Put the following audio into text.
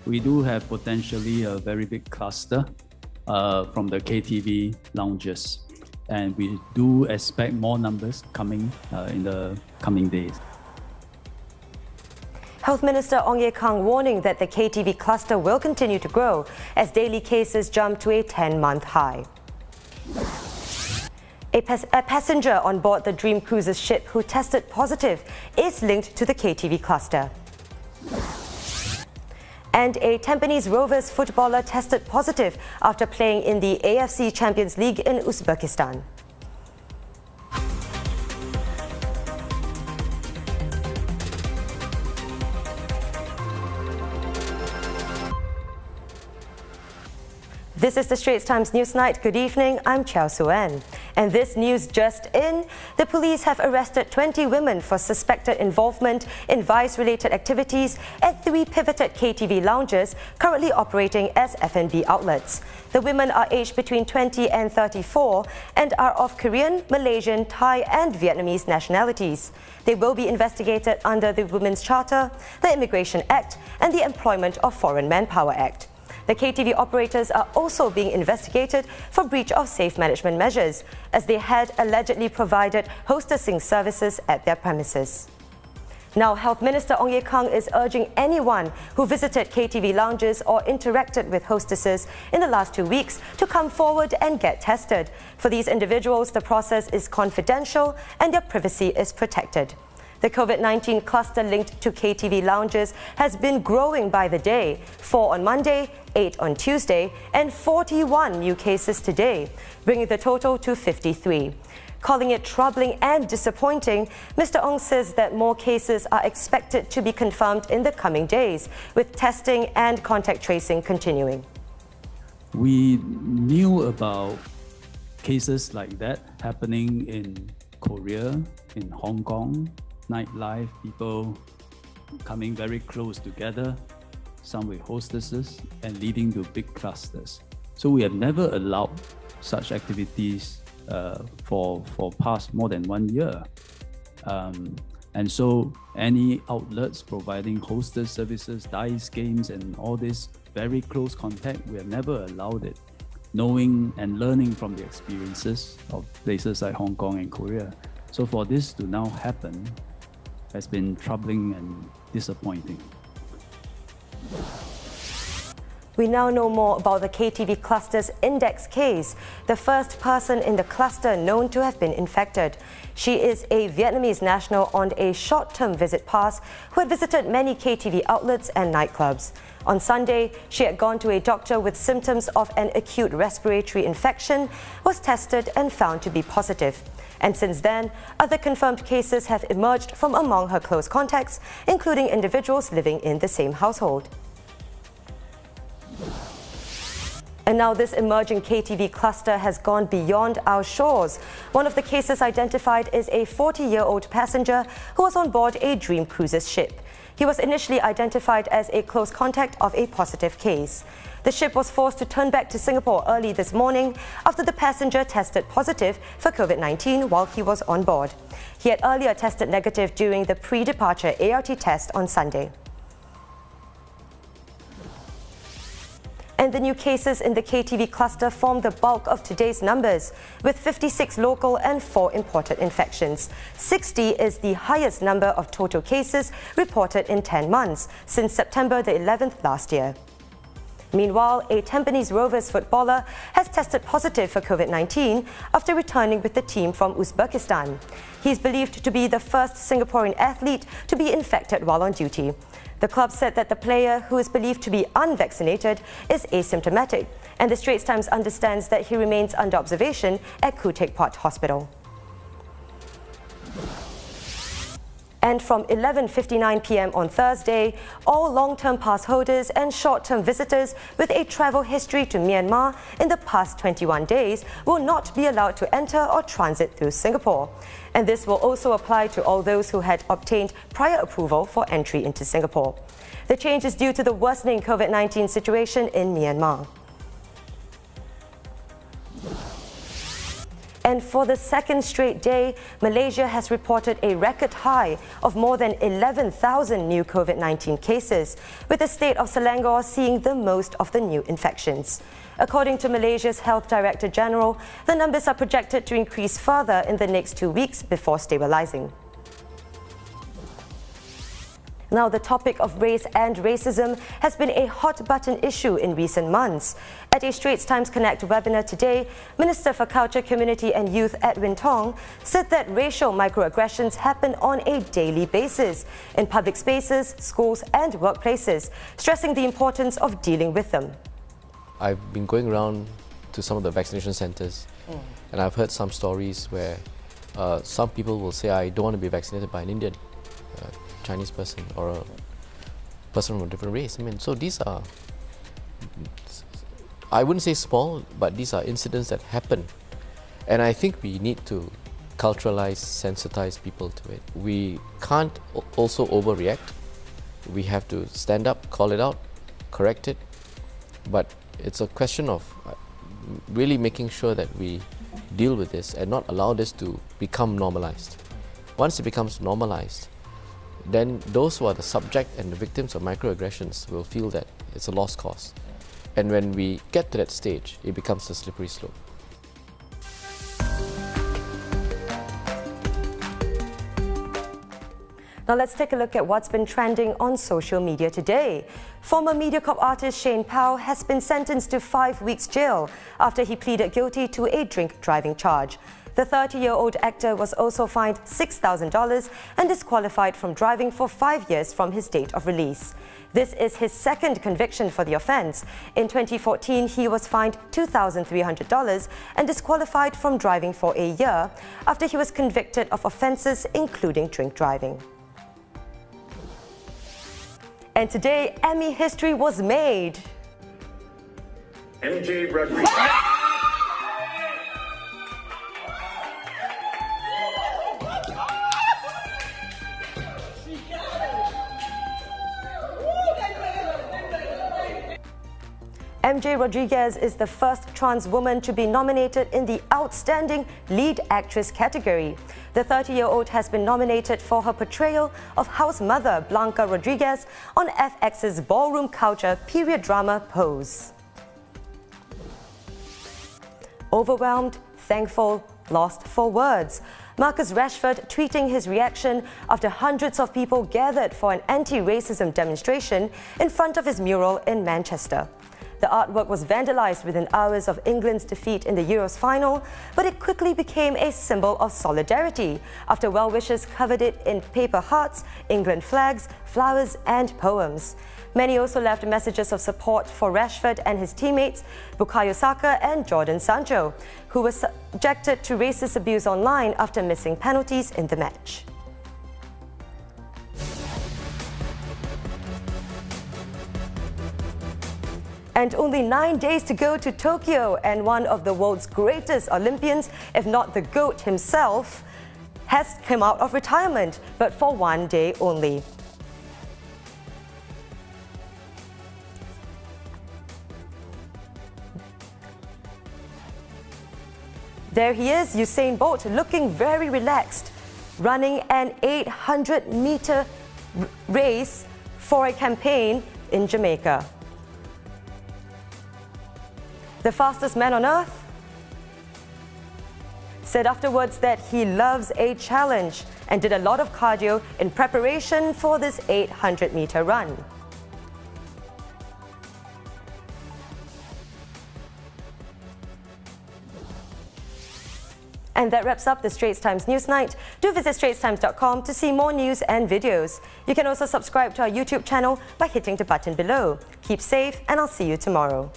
we do have potentially a very big cluster from the KTV lounges. And we do expect more numbers coming in the coming days. Health Minister Ong Ye Kung warning that the KTV cluster will continue to grow as daily cases jump to a 10-month high. A passenger on board the Dream Cruises ship who tested positive is linked to the KTV cluster. And a Tampines Rovers footballer tested positive after playing in the AFC Champions League in Uzbekistan. This is the Straits Times Newsnight. Good evening, I'm Chao Suen. And this news just in, the police have arrested 20 women for suspected involvement in vice-related activities at 3 pivoted KTV lounges currently operating as F&B outlets. The women are aged between 20 and 34 and are of Korean, Malaysian, Thai and Vietnamese nationalities. They will be investigated under the Women's Charter, the Immigration Act and the Employment of Foreign Manpower Act. The KTV operators are also being investigated for breach of safe management measures, as they had allegedly provided hostessing services at their premises. Now, Health Minister Ong Ye Kung is urging anyone who visited KTV lounges or interacted with hostesses in the last 2 weeks to come forward and get tested. For these individuals, the process is confidential and their privacy is protected. The COVID-19 cluster linked to KTV lounges has been growing by the day, 4 on Monday, 8 on Tuesday, and 41 new cases today, bringing the total to 53. Calling it troubling and disappointing, Mr. Ong says that more cases are expected to be confirmed in the coming days, with testing and contact tracing continuing. We knew about cases like that happening in Korea, in Hong Kong, nightlife, people coming very close together, some with hostesses, and leading to big clusters. So we have never allowed such activities for past more than 1 year. And so any outlets providing hostess services, dice games, and all this very close contact, we have never allowed it, knowing and learning from the experiences of places like Hong Kong and Korea. So for this to now happen has been troubling and disappointing. We now know more about the KTV cluster's index case, the first person in the cluster known to have been infected. She is a Vietnamese national on a short-term visit pass who had visited many KTV outlets and nightclubs. On Sunday, she had gone to a doctor with symptoms of an acute respiratory infection, was tested and found to be positive. And since then, other confirmed cases have emerged from among her close contacts, including individuals living in the same household. And now this emerging KTV cluster has gone beyond our shores. One of the cases identified is a 40-year-old passenger who was on board a Dream Cruises ship. He was initially identified as a close contact of a positive case. The ship was forced to turn back to Singapore early this morning after the passenger tested positive for COVID-19 while he was on board. He had earlier tested negative during the pre-departure ART test on Sunday. And the new cases in the KTV cluster form the bulk of today's numbers, with 56 local and 4 imported infections. 60 is the highest number of total cases reported in 10 months, since September the 11th last year. Meanwhile, a Tampines Rovers footballer has tested positive for COVID-19 after returning with the team from Uzbekistan. He is believed to be the first Singaporean athlete to be infected while on duty. The club said that the player, who is believed to be unvaccinated, is asymptomatic, and the Straits Times understands that he remains under observation at Khoo Teck Puat Hospital. And from 11:59 p.m. on Thursday, all long-term pass holders and short-term visitors with a travel history to Myanmar in the past 21 days will not be allowed to enter or transit through Singapore. And this will also apply to all those who had obtained prior approval for entry into Singapore. The change is due to the worsening COVID-19 situation in Myanmar. And for the second straight day, Malaysia has reported a record high of more than 11,000 new COVID-19 cases, with the state of Selangor seeing the most of the new infections. According to Malaysia's Health Director General, the numbers are projected to increase further in the next 2 weeks before stabilizing. Now, the topic of race and racism has been a hot-button issue in recent months. At a Straits Times Connect webinar today, Minister for Culture, Community and Youth Edwin Tong said that racial microaggressions happen on a daily basis in public spaces, schools and workplaces, stressing the importance of dealing with them. I've been going around to some of the vaccination centres and I've heard some stories where some people will say, I don't want to be vaccinated by an Indian, Chinese person or a person from a different race. I mean, so these are, I wouldn't say small, but these are incidents that happen. And I think we need to culturalize, sensitize people to it. We can't also overreact. We have to stand up, call it out, correct it. But it's a question of really making sure that we deal with this and not allow this to become normalized. Once it becomes normalized, then those who are the subject and the victims of microaggressions will feel that it's a lost cause. And when we get to that stage, it becomes a slippery slope. Now let's take a look at what's been trending on social media today. Former MediaCorp artist Shane Powell has been sentenced to 5 weeks jail after he pleaded guilty to a drink driving charge. The 30-year-old actor was also fined $6,000 and disqualified from driving for 5 years from his date of release. This is his second conviction for the offence. In 2014, he was fined $2,300 and disqualified from driving for a year after he was convicted of offences including drink driving. And today, Emmy history was made. MJ Rodriguez. MJ Rodriguez is the first trans woman to be nominated in the Outstanding Lead Actress category. The 30-year-old has been nominated for her portrayal of house mother Blanca Rodriguez on FX's ballroom culture period drama Pose. Overwhelmed, thankful, lost for words. Marcus Rashford tweeting his reaction after hundreds of people gathered for an anti-racism demonstration in front of his mural in Manchester. The artwork was vandalized within hours of England's defeat in the Euros final, but it quickly became a symbol of solidarity after well-wishers covered it in paper hearts, England flags, flowers and poems. Many also left messages of support for Rashford and his teammates, Bukayo Saka and Jadon Sancho, who were subjected to racist abuse online after missing penalties in the match. And only 9 days to go to Tokyo, and one of the world's greatest Olympians, if not the GOAT himself, has come out of retirement, but for 1 day only. There he is, Usain Bolt, looking very relaxed, running an 800-meter race for a campaign in Jamaica. The fastest man on earth said afterwards that he loves a challenge and did a lot of cardio in preparation for this 800-meter run. And that wraps up the Straits Times Newsnight. Do visit straitstimes.com to see more news and videos. You can also subscribe to our YouTube channel by hitting the button below. Keep safe, and I'll see you tomorrow.